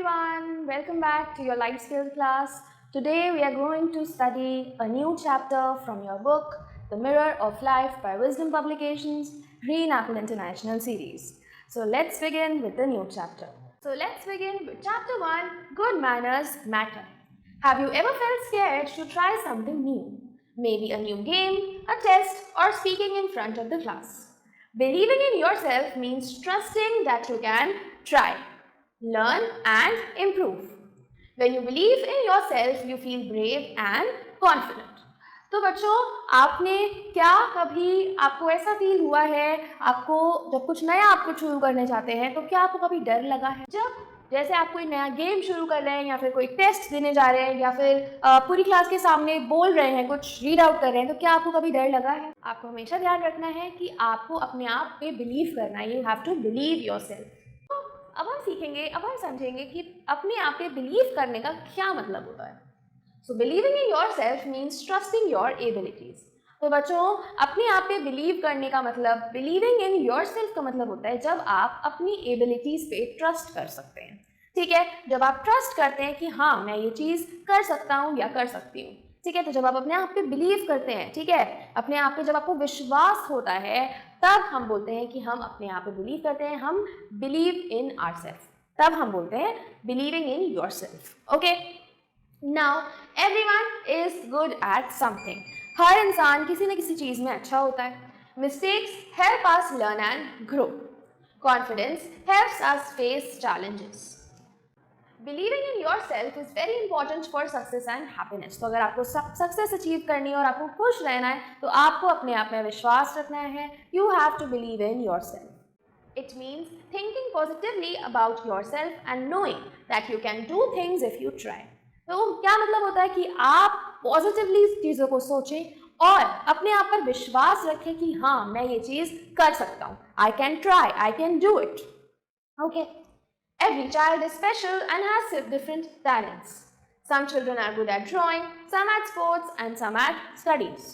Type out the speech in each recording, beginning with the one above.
everyone, welcome back to your life skills class. Today we are going to study a new chapter from your book, The Mirror of Life by Wisdom Publications, Green Apple International Series. So let's begin with the new chapter. So let's begin with chapter 1, Good Manners Matter. Have you ever felt scared to try something new? Maybe a new game, a test, or speaking in front of the class. Believing in yourself means trusting that you can try, learn and improve. When you believe in yourself, you feel brave and confident. तो बच्चों, आपने क्या कभी आपको ऐसा feel हुआ है, आपको जब कुछ नया आपको शुरू करने चाहते हैं तो क्या आपको कभी डर लगा है? जब जैसे आप कोई नया गेम शुरू कर रहे हैं या फिर कोई टेस्ट देने जा रहे हैं या फिर पूरी क्लास के सामने बोल रहे हैं, कुछ रीड आउट कर रहे हैं, तो क्या आपको कभी डर लगा है? आपको हमेशा ध्यान रखना है कि आपको अपने आप पे बिलीव करना है. You have to believe yourself. अब हम सीखेंगे, अब हम समझेंगे कि अपने आप पे बिलीव करने का क्या मतलब होता है. So believing in yourself means trusting your abilities. तो बच्चों, अपने आप पे बिलीव करने का मतलब, बिलीविंग इन योरसेल्फ का मतलब होता है जब आप अपनी एबिलिटीज पे ट्रस्ट कर सकते हैं. ठीक है, जब आप ट्रस्ट करते हैं कि हाँ मैं ये चीज़ कर सकता हूँ या कर सकती हूँ. ठीक है, तो जब आप अपने आप पे बिलीव करते हैं, ठीक है, अपने आप पे जब आपको विश्वास होता है, तब हम बोलते हैं कि हम अपने आप पे बिलीव करते हैं. हम बिलीव इन आवरसेल्फ, तब हम बोलते हैं believing in yourself. Okay, now everyone is good at something. हर इंसान किसी न किसी चीज़ में अच्छा होता है. Mistakes help us learn and grow. Confidence helps us face challenges. Believing in yourself is very important for success and happiness. तो अगर आपको सक्सेस अचीव करनी है और आपको खुश रहना है तो आपको अपने आप में विश्वास रखना है. You have to believe in yourself. It means thinking positively about yourself and knowing that you can do things if you try. तो क्या मतलब होता है कि आप पॉजिटिवली चीज़ों को सोचें और अपने आप पर विश्वास रखें कि हाँ मैं ये चीज़ कर सकता हूँ. I can try, I can do it. Okay. Every child is special and has different talents. Some children are good at drawing, some at sports, and some at studies.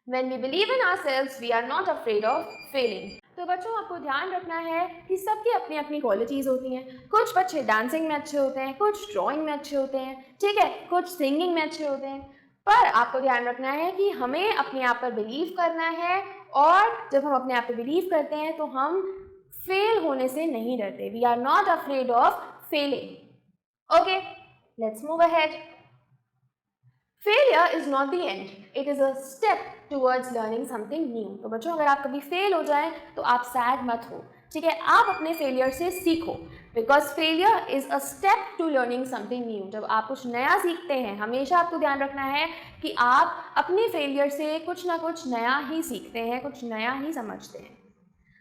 When we believe in ourselves, we are not afraid of failing. तो बच्चों, आपको ध्यान रखना है कि सबकी अपनी अपनी क्वालिटीज़ होती हैं. कुछ बच्चे डांसिंग में अच्छे होते हैं, कुछ ड्राइंग में अच्छे होते हैं, ठीक है, कुछ सिंगिंग में अच्छे होते हैं. पर आपको ध्यान रखना है कि हमें अपने आप पर बिलीव करना है, और जब हम अपने आप पर बिलीव करते हैं तो हम फेल होने से नहीं डरते. We are not afraid of failing. Okay, let's move ahead. Failure is not the end, it is a step towards learning something new. तो बच्चों, अगर आप कभी फेल हो जाएं तो आप सैड मत हो. ठीक है, आप अपने फेलियर से सीखो, because failure is a step to learning something new. जब आप कुछ नया सीखते हैं, हमेशा आपको ध्यान रखना है कि आप अपने फेलियर से कुछ ना कुछ नया ही सीखते हैं, कुछ नया ही समझते हैं.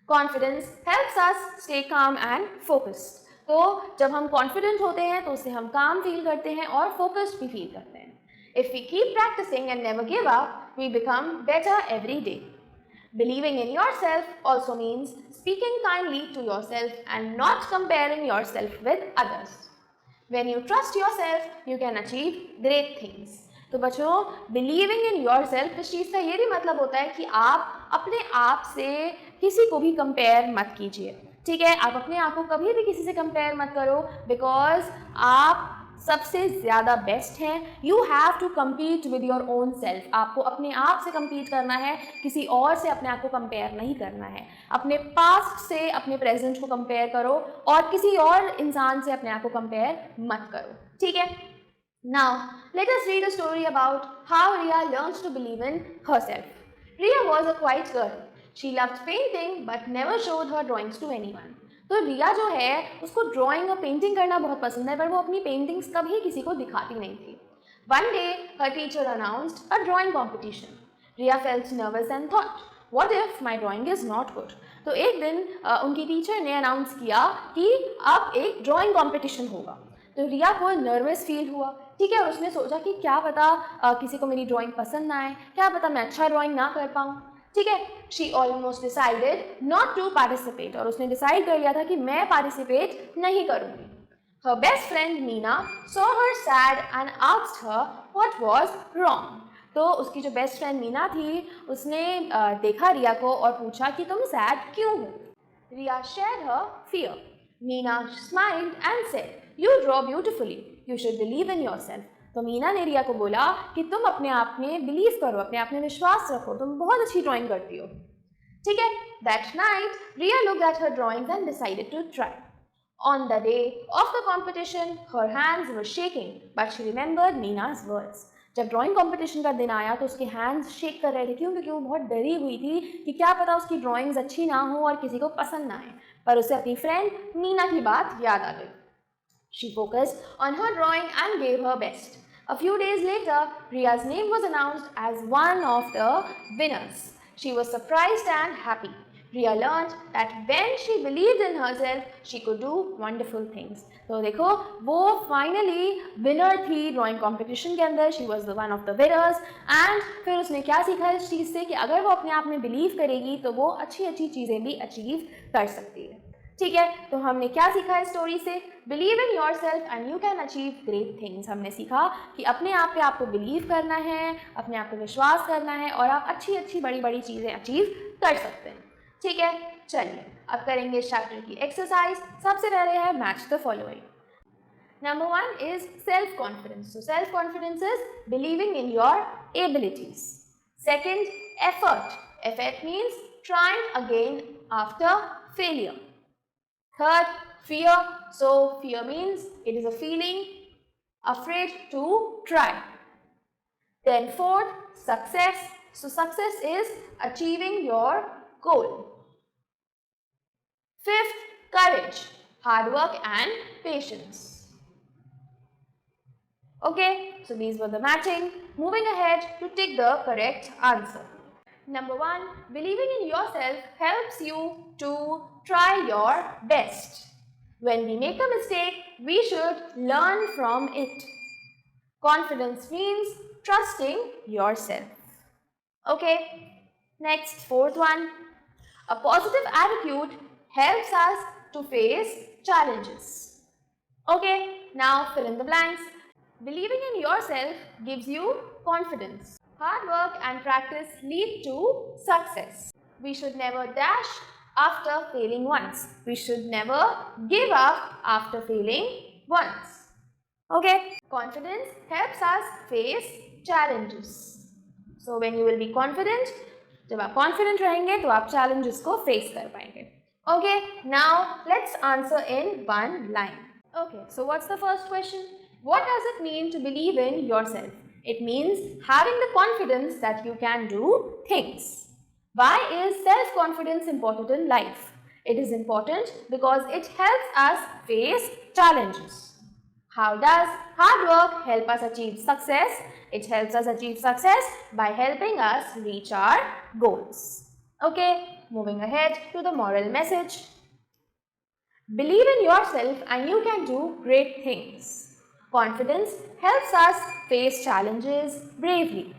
Confidence helps us stay calm and focused. तो जब हम कॉन्फिडेंट होते हैं तो उससे हम काम फील करते हैं और फोकस्ड भी फील करते हैं. If we keep practicing and never give up, we become better every day. Believing in yourself also means speaking kindly to yourself and not comparing yourself with others. When you trust yourself, you can achieve great things. तो बच्चों, believing in your self, इस चीज़ का ये भी मतलब होता है कि आप अपने आप से किसी को भी कंपेयर मत कीजिए. ठीक है, आप अपने आप को कभी भी किसी से कंपेयर मत करो, बिकॉज आप सबसे ज़्यादा बेस्ट हैं. You have to compete with your own self. आपको अपने आप से कम्पीट करना है, किसी और से अपने आप को कंपेयर नहीं करना है. अपने पास्ट से अपने प्रेजेंट को कंपेयर करो और किसी और इंसान से अपने आप को कंपेयर मत करो. ठीक है. Now, let us read a story about how Riya learned to believe in herself. Riya was a quiet girl. She loved painting but never showed her drawings to anyone. तो रिया जो है उसको ड्राइंग और painting करना बहुत पसंद है, पर वो अपनी पेंटिंग्स कभी किसी को दिखाती नहीं थी. One day, her teacher announced a drawing competition. Riya felt nervous and thought, what if my drawing is not good? तो एक दिन उनकी टीचर ने अनाउंस किया कि अब एक ड्राइंग कॉम्पिटिशन होगा. तो रिया को नर्वस फील हुआ. ठीक है, और उसने सोचा कि क्या पता किसी को मेरी ड्राइंग पसंद ना आए, क्या पता मैं अच्छा ड्राइंग ना कर पाऊँ. ठीक है, she almost decided not to participate. और उसने डिसाइड कर लिया था कि मैं पार्टिसिपेट नहीं करूँगी. Her best friend Meena saw her sad and asked her what was wrong. तो उसकी जो बेस्ट फ्रेंड मीना थी, उसने देखा रिया को और पूछा कि तुम सैड क्यों हो. Riya shared her fear. Meena smiled and said, "You draw beautifully. You should believe in yourself." तो मीना ने रिया को बोला कि तुम अपने आप में बिलीव करो, अपने आप में विश्वास रखो, तुम बहुत अच्छी ड्राइंग करती हो. ठीक है. That night, Riya looked at her drawings and decided to try. On the day of the competition, her hands were shaking, but she remembered Meena's words. जब ड्राइंग कंपटीशन का दिन आया तो उसके हैंड्स शेक कर रहे थे, क्यों? क्योंकि वो बहुत डरी हुई थी कि क्या पता उसकी ड्राइंग्स अच्छी ना हो और किसी को पसंद ना आए. पर उसे अपनी फ्रेंड मीना की बात याद आ गई. She focused on her drawing and gave her best. A few days later, Riya's name was announced as one of the winners. She was surprised and happy. Riya learned that when she believed in herself, she could do wonderful things. तो देखो वो finally winner थी drawing competition के अंदर. She was the one of the winners. And फिर उसने क्या सीखा इस चीज़ से कि अगर वो अपने आप में believe करेगी तो वो अच्छी अच्छी चीज़ें भी achieve कर सकती है. ठीक है, तो हमने क्या सीखा इस स्टोरी से? Believe in yourself and you can achieve great things. हमने सीखा कि अपने आप पे आपको बिलीव करना है, अपने आप पे विश्वास करना है और आप अच्छी अच्छी बड़ी बड़ी चीज़ें अचीव कर सकते हैं. ठीक है, चलिए अब करेंगे इस चैप्टर की एक्सरसाइज. सबसे पहले है match the following. Number 1 is self-confidence. So self-confidence is believing in your abilities. Second, effort. Effort means trying again after failure. Third, fear. So fear means it is a feeling afraid to try. Then fourth, success. So success is achieving your goal. Fifth, courage, hard work and patience. Okay, so these were the matching. Moving ahead to take the correct answer. Number 1, believing in yourself helps you to try your best. When we make a mistake, we should learn from it. Confidence means trusting yourself. Okay, next, fourth one. A positive attitude helps us to face challenges. Okay, now fill in the blanks. Believing in yourself gives you confidence. Hard work and practice lead to success. We should never dash after failing once. We should never give up after failing once. Okay? Confidence helps us face challenges. So when you will be confident, जब आप confident रहेंगे तो आप challenges को face कर पाएंगे. Okay? Now let's answer in one line. Okay, so what's the first question? What does it mean to believe in yourself? It means having the confidence that you can do things. Why is self-confidence important in life? It is important because it helps us face challenges. How does hard work help us achieve success? It helps us achieve success by helping us reach our goals. Okay, moving ahead to the moral message. Believe in yourself and you can do great things. Confidence helps us face challenges bravely.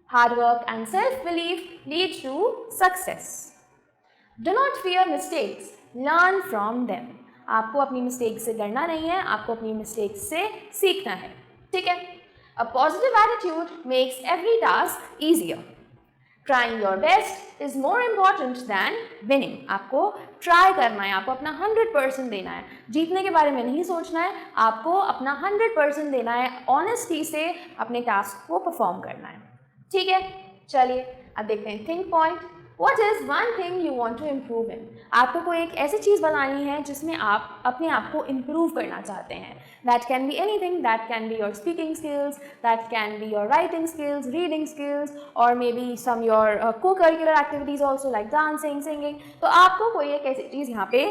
Hard work and self-belief lead to success. Do not fear mistakes. Learn from them. आपको अपनी mistake से डरना नहीं है, आपको अपनी mistake से सीखना है. ठीक है? A positive attitude makes every task easier. Trying your best is more important than winning. आपको ट्राई करना है, आपको अपना 100% देना है. जीतने के बारे में नहीं सोचना है, आपको अपना 100% देना है. ऑनेस्टी से अपने टास्क को परफॉर्म करना है. ठीक है, चलिए अब देखते हैं think point. What is one thing you want to improve in? आपको कोई एक ऐसी चीज़ बनानी है जिसमें आप अपने आप को improve करना चाहते हैं. That can be anything. That can be your speaking skills, that can be your writing skills, reading skills, or maybe some your co-curricular activities also like dancing, singing. तो आपको कोई एक ऐसी चीज़ यहाँ पे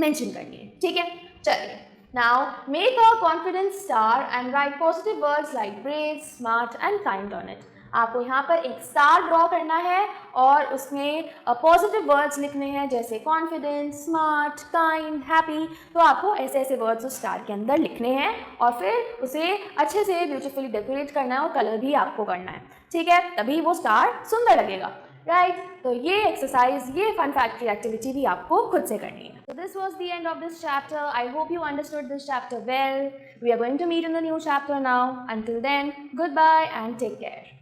mention करनी है. ठीक है, चलिए. Now make a confidence star and write positive words like brave, smart and kind on it. आपको यहाँ पर एक स्टार ड्रॉ करना है और उसमें पॉजिटिव वर्ड्स लिखने हैं जैसे कॉन्फिडेंट, स्मार्ट, काइंड, हैप्पी. तो आपको ऐसे ऐसे वर्ड्स उस स्टार के अंदर लिखने हैं और फिर उसे अच्छे से ब्यूटीफुली डेकोरेट करना है और कलर भी आपको करना है. ठीक है, तभी वो स्टार सुंदर लगेगा. राइट, तो ये एक्सरसाइज, ये फन फैक्ट्री एक्टिविटी भी आपको खुद से करनी है. So this was the end of this chapter. I hope you understood this chapter well. We are going to meet in the new chapter now. Until then, goodbye and take care.